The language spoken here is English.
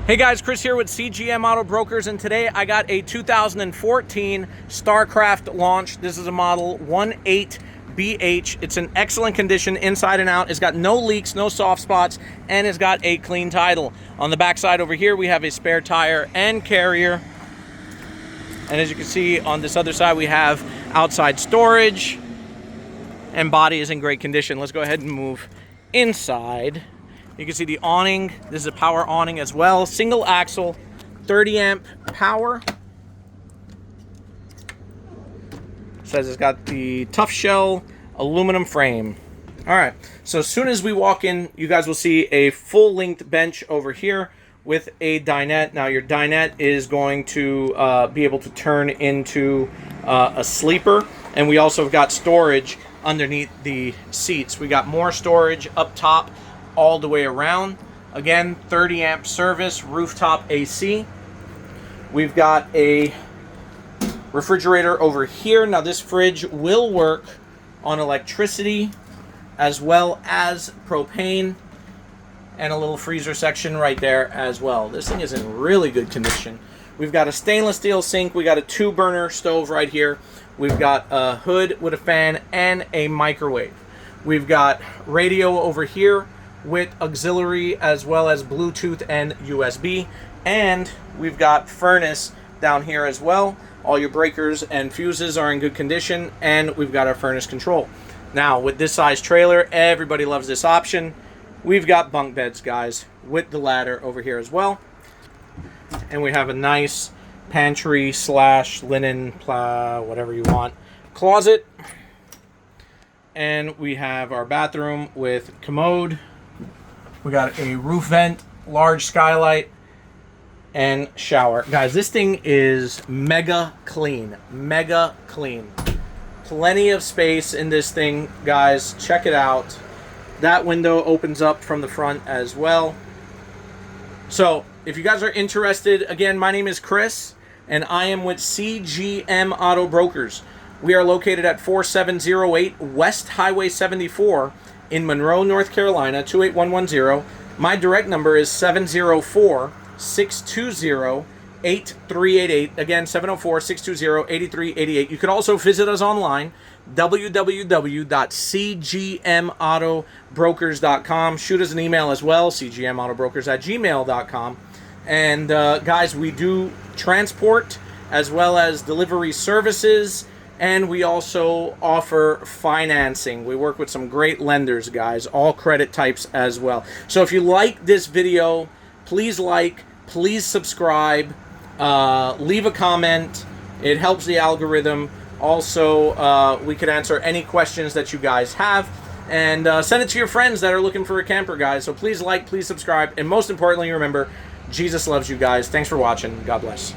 Hey guys, Chris here with CGM Auto Brokers, and today I got a 2014 Starcraft Launch. This is a model 18BH. It's in excellent condition inside and out. It's got no leaks, no soft spots, and it's got a clean title. On the back side over here, we have a spare tire and carrier. And as you can see on this other side, we have outside storage, and body is in great condition. Let's go ahead and move inside. You can see the awning. This is a power awning as well. Single axle, 30 amp power. Says it's got the tough shell aluminum frame. All right, so as soon as we walk in, you guys will see a full length bench over here with a dinette. Now your dinette is going to be able to turn into a sleeper. And we also have got storage underneath the seats. We got more storage up top all the way around. Again, 30 amp service, rooftop AC. We've got a refrigerator over here. Now this fridge will work on electricity as well as propane, and a little freezer section right there as well. This thing is in really good condition. We've got a stainless steel sink. We got a 2-burner stove right here. We've got a hood with a fan and a microwave. We've got radio over here with auxiliary as well as Bluetooth and USB. And we've got furnace down here as well. All your breakers and fuses are in good condition, and we've got our furnace control. Now, with this size trailer, everybody loves this option. We've got bunk beds, guys, with the ladder over here as well. And we have a nice pantry slash linen, whatever you want, closet. And we have our bathroom with commode. We got a roof vent, large skylight, and shower. Guys, this thing is mega clean. Mega clean. Plenty of space in this thing, guys. Check it out. That window opens up from the front as well. So, if you guys are interested, again, my name is Chris, and I am with CGM Auto Brokers. We are located at 4708 West Highway 74 in Monroe, North Carolina, 28110. My direct number is 704-620-8388. Again, 704-620-8388. You can also visit us online, www.cgmautobrokers.com. Shoot us an email as well, cgmautobrokers@gmail.com. And guys, we do transport as well as delivery services, and we also offer financing. We work with some great lenders, guys, all credit types as well. So if you like this video, please like, please subscribe, leave a comment. It helps the algorithm. Also, we could answer any questions that you guys have, and send it to your friends that are looking for a camper, guys. So please like, please subscribe, and most importantly, remember, Jesus loves you guys. Thanks for watching. God bless.